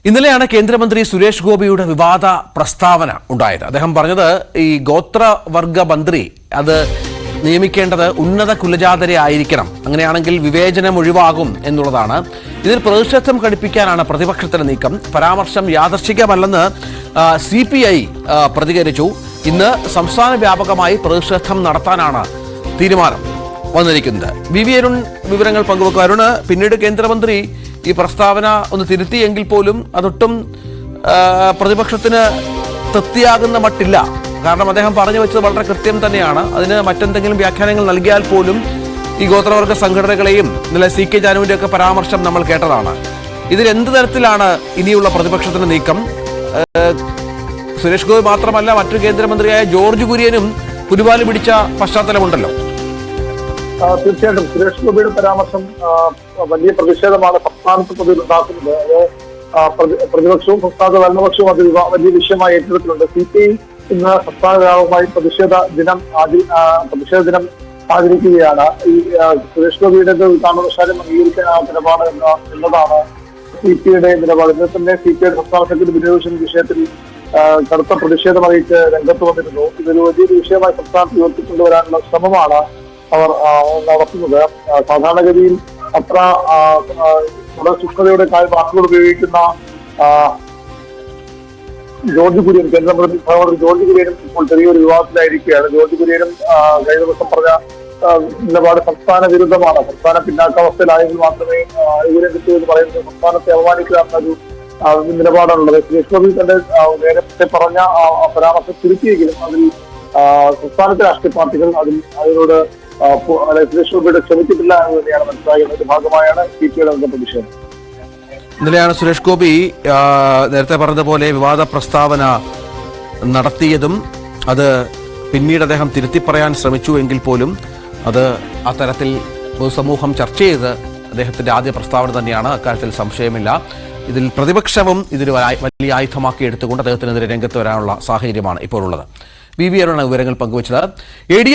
ഇന്നലെയാണ് കേന്ദ്രമന്ത്രി സുരേഷ് ഗോപിയുടെ വിവാദ പ്രസ്താവന ഉണ്ടായത്. അദ്ദേഹം പറഞ്ഞത് ഈ ഗോത്രവർഗ മന്ത്രി അത് നിയമിക്കേണ്ടത് ഉന്നത കുലജാതരെ ആയിരിക്കണം, അങ്ങനെയാണെങ്കിൽ വിവേചനം ഒഴിവാകും എന്നുള്ളതാണ്. ഇതിൽ പ്രതിഷേധം ഘടിപ്പിക്കാനാണ് പ്രതിപക്ഷത്തിന്റെ നീക്കം. പരാമർശം യാദർശികമല്ലെന്ന് CPI പ്രതികരിച്ചു. ഇന്ന് സംസ്ഥാന വ്യാപകമായി പ്രതിഷേധം നടത്താനാണ് തീരുമാനം വന്നിരിക്കുന്നത്. VV അരുൺ വിവരങ്ങൾ പങ്കുവെക്കും. അരുണ്, പിന്നീട് കേന്ദ്രമന്ത്രി ഈ പ്രസ്താവന ഒന്ന് തിരുത്തിയെങ്കിൽ പോലും അതൊട്ടും പ്രതിപക്ഷത്തിന് തൃപ്തിയാകുന്ന മട്ടില്ല. കാരണം അദ്ദേഹം പറഞ്ഞു വെച്ചത് വളരെ കൃത്യം തന്നെയാണ്. അതിന് മറ്റെന്തെങ്കിലും വ്യാഖ്യാനങ്ങൾ നൽകിയാൽ പോലും ഈ ഗോത്രവർഗ സംഘടനകളെയും ഇന്നലെ CK ജാനുവിന്റെ ഒക്കെ പരാമർശം നമ്മൾ കേട്ടതാണ്. ഇതിൽ എന്ത് തരത്തിലാണ് ഇനിയുള്ള പ്രതിപക്ഷത്തിന്റെ നീക്കം? സുരേഷ് ഗോപി മാത്രമല്ല, മറ്റൊരു കേന്ദ്രമന്ത്രിയായ ജോർജ് കുര്യനും പുലിവാല് പിടിച്ച പശ്ചാത്തലമുണ്ടല്ലോ. തീർച്ചയായിട്ടും സുരേഷ് ഗോപിയുടെ പരാമർശം വലിയ പ്രതിഷേധമാണ് സംസ്ഥാനത്ത് പൊതുവിലുണ്ടാക്കുന്നത്. അത് പ്രതിപക്ഷവും സംസ്ഥാന ഭരണപക്ഷവും അത് വലിയ വിഷയമായി ഏറ്റെടുത്തിട്ടുണ്ട്. CPI ഇന്ന് സംസ്ഥാന വ്യാപകമായി പ്രതിഷേധ ദിനം ആചരിക്കുകയാണ്. ഈ സുരേഷ് ഗോപിയുടെ കാരണവശാലും അംഗീകരിക്കാൻ നിലപാട് എന്നതാണ് CPIയുടെ നിലപാട്. ഇന്നലെ തന്നെ CPIയുടെ സംസ്ഥാന സെക്രട്ടറി ബിനോയ് വിഷയത്തിൽ കടുത്ത പ്രതിഷേധം അറിയിച്ച് രംഗത്ത് വന്നിരുന്നു. ഇതൊരു വലിയൊരു വിഷയമായി സംസ്ഥാനത്ത് ഉയർത്തിക്കൊണ്ടുവരാനുള്ള ശ്രമമാണ് അവർ നടത്തുന്നത്. സാധാരണഗതിയിൽ അത്ര വളരെ സൂക്ഷ്മതയുടെ വാക്കുകൾ ഉപയോഗിക്കുന്ന ജോർജ് കുര്യൻ, കേന്ദ്രമന്ത്രി ജോർജ് കുര്യനും ഇപ്പോൾ ചെറിയൊരു വിവാദത്തിലായിരിക്കുകയാണ്. ജോർജ് കുര്യനും കഴിഞ്ഞ ദിവസം പറഞ്ഞ നിലപാട് സംസ്ഥാന വിരുദ്ധമാണ്. സംസ്ഥാന പിന്നാക്കാവസ്ഥയിലായെങ്കിൽ മാത്രമേ ആനുകൂല്യം കിട്ടൂ എന്ന് പറയുന്നത് സംസ്ഥാനത്തെ അവമാനിക്കുക എന്നൊരു നിലപാടാണുള്ളത്. സുരേഷ് ഗോപി തന്റെ നേരത്തെ പറഞ്ഞ പരാമർശം തിരുത്തിയെങ്കിലും അതിൽ സംസ്ഥാനത്തെ രാഷ്ട്രീയ പാർട്ടികൾ അതിനോട് സുരേഷ് ഗോപിയുടെ ക്ഷമിച്ചിട്ടില്ല എന്ന് തന്നെയാണ് മനസ്സിലാകുന്നതിന്റെ ഭാഗമായാണ് CPIയുടെ പ്രതിഷേധം. ഇന്നലെയാണ് സുരേഷ് ഗോപി നേരത്തെ പറഞ്ഞതുപോലെ വിവാദ പ്രസ്താവന നടത്തിയതും. അത് പിന്നീട് അദ്ദേഹം തിരുത്തി പറയാൻ ശ്രമിച്ചു എങ്കിൽ പോലും അത് അത്തരത്തിൽ പൊതുസമൂഹം ചർച്ച ചെയ്ത് അദ്ദേഹത്തിന്റെ ആദ്യ പ്രസ്താവന തന്നെയാണ്. അക്കാര്യത്തിൽ സംശയമില്ല. ഇതിൽ പ്രതിപക്ഷവും ഇതൊരു വലിയ ആയുധമാക്കി എടുത്തുകൊണ്ട് അദ്ദേഹത്തിനെതിരെ രംഗത്ത് വരാനുള്ള സാഹചര്യമാണ് ഇപ്പോഴുള്ളത്. VV അരുണാണ് വിവരങ്ങൾ പങ്കുവച്ചത്.